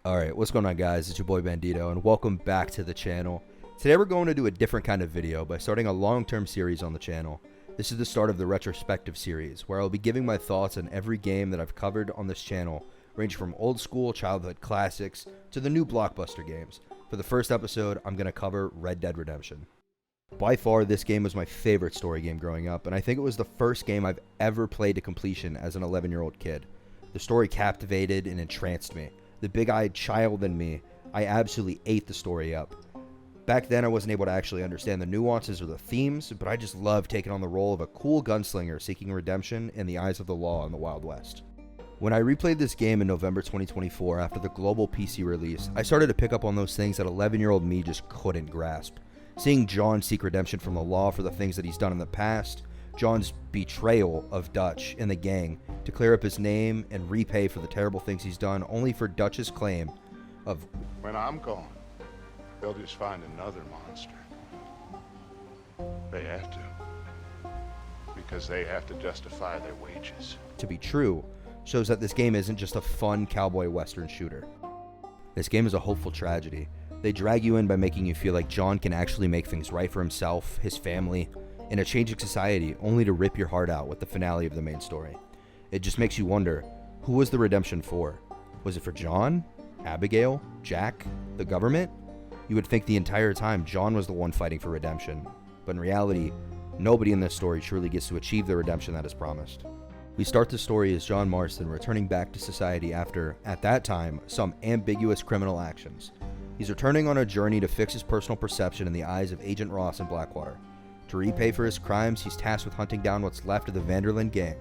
Alright, what's going on guys, it's your boy Bandito and welcome back to the channel. Today we're going to do a different kind of video by starting a long-term series on the channel. This is the start of the Retrospective series, where I'll be giving my thoughts on every game that I've covered on this channel, ranging from old school childhood classics to the new blockbuster games. For the first episode, I'm going to cover Red Dead Redemption. By far, this game was my favorite story game growing up, and I think it was the first game I've ever played to completion as an 11-year-old kid. The story captivated and entranced me. The big-eyed child in me, I absolutely ate the story up. Back then, I wasn't able to actually understand the nuances or the themes, but I just loved taking on the role of a cool gunslinger seeking redemption in the eyes of the law in the Wild West. When I replayed this game in November 2024 after the global PC release, I started to pick up on those things that 11-year-old me just couldn't grasp. Seeing John seek redemption from the law for the things that he's done in the past, John's betrayal of Dutch and the gang to clear up his name and repay for the terrible things he's done, only for Dutch's claim of, "When I'm gone, they'll just find another monster. They have to. Because they have to justify their wages." to be true, shows that this game isn't just a fun cowboy western shooter. This game is a hopeful tragedy. They drag you in by making you feel like John can actually make things right for himself, his family, in a changing society, only to rip your heart out with the finale of the main story. It just makes you wonder, who was the redemption for? Was it for John? Abigail? Jack? The government? You would think the entire time John was the one fighting for redemption, but in reality, nobody in this story truly gets to achieve the redemption that is promised. We start the story as John Marston returning back to society after, at that time, some ambiguous criminal actions. He's returning on a journey to fix his personal perception in the eyes of Agent Ross in Blackwater. To repay for his crimes, he's tasked with hunting down what's left of the Vanderlyn gang.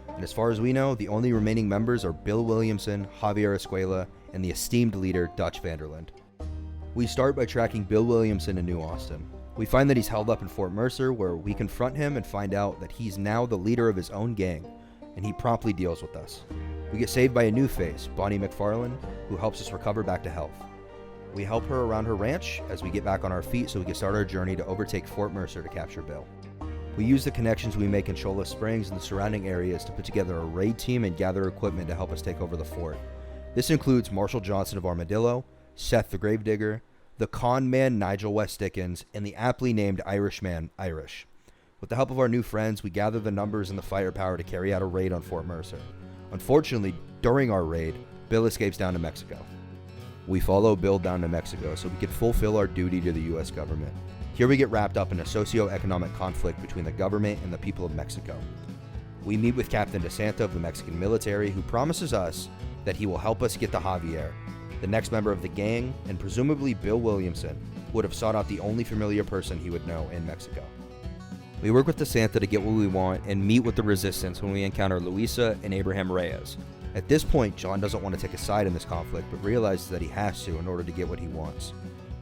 And as far as we know, the only remaining members are Bill Williamson, Javier Escuela, and the esteemed leader, Dutch Vanderlyn. We start by tracking Bill Williamson in New Austin. We find that he's held up in Fort Mercer, where we confront him and find out that he's now the leader of his own gang, and he promptly deals with us. We get saved by a new face, Bonnie McFarlane, who helps us recover back to health. We help her around her ranch as we get back on our feet so we can start our journey to overtake Fort Mercer to capture Bill. We use the connections we make in Cholla Springs and the surrounding areas to put together a raid team and gather equipment to help us take over the fort. This includes Marshall Johnson of Armadillo, Seth the Gravedigger, the con man Nigel West Dickens, and the aptly named Irishman Irish. With the help of our new friends, we gather the numbers and the firepower to carry out a raid on Fort Mercer. Unfortunately, during our raid, Bill escapes down to Mexico. We follow Bill down to Mexico so we can fulfill our duty to the US government. Here we get wrapped up in a socio-economic conflict between the government and the people of Mexico. We meet with Captain DeSanta of the Mexican military, who promises us that he will help us get to Javier, the next member of the gang, and presumably Bill Williamson, who would have sought out the only familiar person he would know in Mexico. We work with DeSanta to get what we want and meet with the resistance when we encounter Luisa and Abraham Reyes. At this point, John doesn't want to take a side in this conflict, but realizes that he has to in order to get what he wants.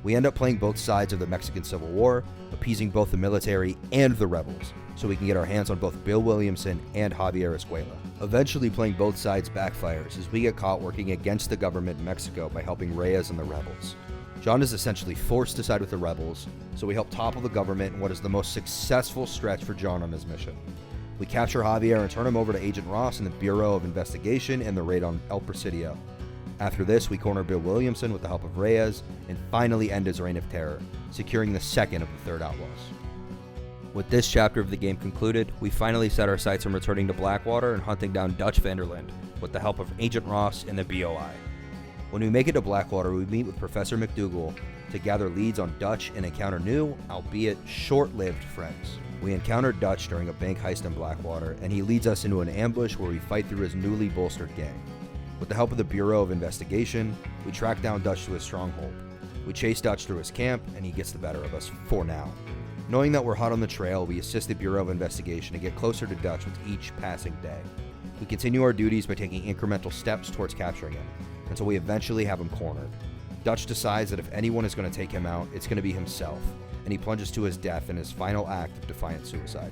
We end up playing both sides of the Mexican Civil War, appeasing both the military and the rebels, so we can get our hands on both Bill Williamson and Javier Escuela. Eventually, playing both sides backfires as we get caught working against the government in Mexico by helping Reyes and the rebels. John is essentially forced to side with the rebels, so we help topple the government in what is the most successful stretch for John on his mission. We capture Javier and turn him over to Agent Ross in the Bureau of Investigation and the raid on El Presidio. After this, we corner Bill Williamson with the help of Reyes and finally end his reign of terror, securing the second of the third Outlaws. With this chapter of the game concluded, we finally set our sights on returning to Blackwater and hunting down Dutch Vanderlyn with the help of Agent Ross and the BOI. When we make it to Blackwater, we meet with Professor McDougal to gather leads on Dutch and encounter new, albeit short-lived, friends. We encounter Dutch during a bank heist in Blackwater, and he leads us into an ambush where we fight through his newly bolstered gang. With the help of the Bureau of Investigation, we track down Dutch to his stronghold. We chase Dutch through his camp, and he gets the better of us for now. Knowing that we're hot on the trail, we assist the Bureau of Investigation to get closer to Dutch with each passing day. We continue our duties by taking incremental steps towards capturing him, until we eventually have him cornered. Dutch decides that if anyone is going to take him out, it's going to be himself, and he plunges to his death in his final act of defiant suicide.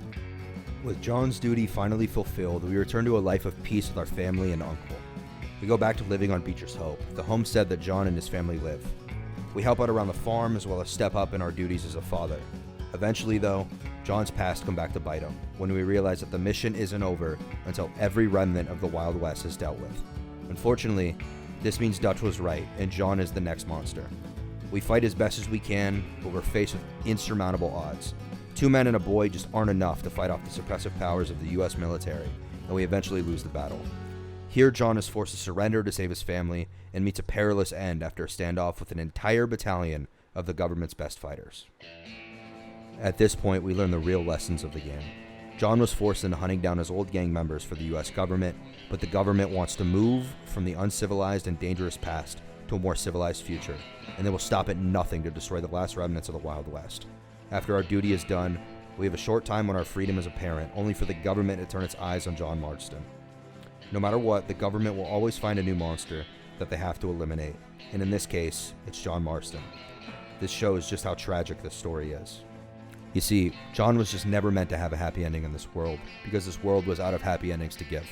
With John's duty finally fulfilled, we return to a life of peace with our family and uncle. We go back to living on Beecher's Hope, the homestead that John and his family live. We help out around the farm as well as step up in our duties as a father. Eventually, though, John's past come back to bite him when we realize that the mission isn't over until every remnant of the Wild West is dealt with. Unfortunately, This means Dutch was right, and John is the next monster. We fight as best as we can, but we're faced with insurmountable odds. 2 men and a boy just aren't enough to fight off the suppressive powers of the US military, and we eventually lose the battle. Here, John is forced to surrender to save his family, and meets a perilous end after a standoff with an entire battalion of the government's best fighters. At this point, we learn the real lessons of the game. John was forced into hunting down his old gang members for the US government, but the government wants to move from the uncivilized and dangerous past to a more civilized future, and they will stop at nothing to destroy the last remnants of the Wild West. After our duty is done, we have a short time on our freedom as a parent, only for the government to turn its eyes on John Marston. No matter what, the government will always find a new monster that they have to eliminate, and in this case, it's John Marston. This shows just how tragic this story is. You see, John was just never meant to have a happy ending in this world, because this world was out of happy endings to give.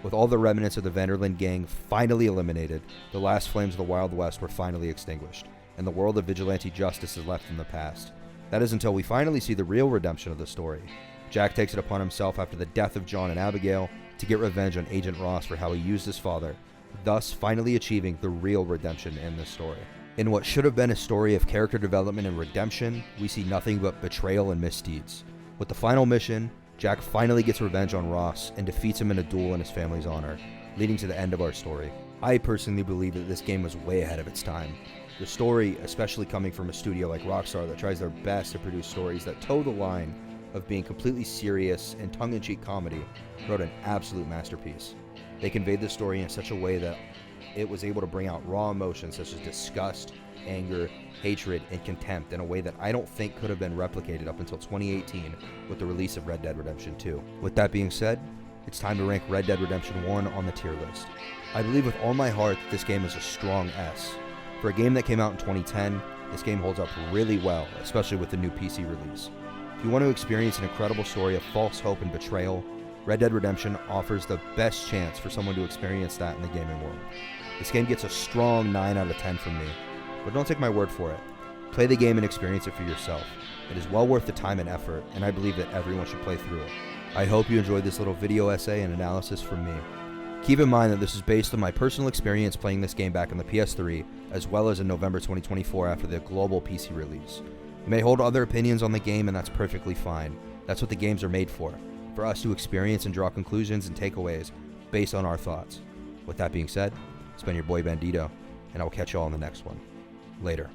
With all the remnants of the Vanderlyn gang finally eliminated, the last flames of the Wild West were finally extinguished, and the world of vigilante justice is left in the past. That is until we finally see the real redemption of the story. Jack takes it upon himself after the death of John and Abigail to get revenge on Agent Ross for how he used his father, thus finally achieving the real redemption in this story. In what should have been a story of character development and redemption, we see nothing but betrayal and misdeeds. With the final mission, Jack finally gets revenge on Ross and defeats him in a duel in his family's honor, leading to the end of our story. I personally believe that this game was way ahead of its time. The story, especially coming from a studio like Rockstar that tries their best to produce stories that toe the line of being completely serious and tongue-in-cheek comedy, wrote an absolute masterpiece. They conveyed the story in such a way that it was able to bring out raw emotions such as disgust, anger, hatred, and contempt in a way that I don't think could have been replicated up until 2018 with the release of Red Dead Redemption 2. With that being said, it's time to rank Red Dead Redemption 1 on the tier list. I believe with all my heart that this game is a strong S. For a game that came out in 2010, this game holds up really well, especially with the new PC release. If you want to experience an incredible story of false hope and betrayal, Red Dead Redemption offers the best chance for someone to experience that in the gaming world. This game gets a strong 9 out of 10 from me, but don't take my word for it. Play the game and experience it for yourself. It is well worth the time and effort, and I believe that everyone should play through it. I hope you enjoyed this little video essay and analysis from me. Keep in mind that this is based on my personal experience playing this game back on the PS3, as well as in November 2024 after the global PC release. You may hold other opinions on the game, and that's perfectly fine. That's what the games are made for us to experience and draw conclusions and takeaways based on our thoughts. With that being said, it's been your boy Bandito, and I will catch you all in the next one. Later.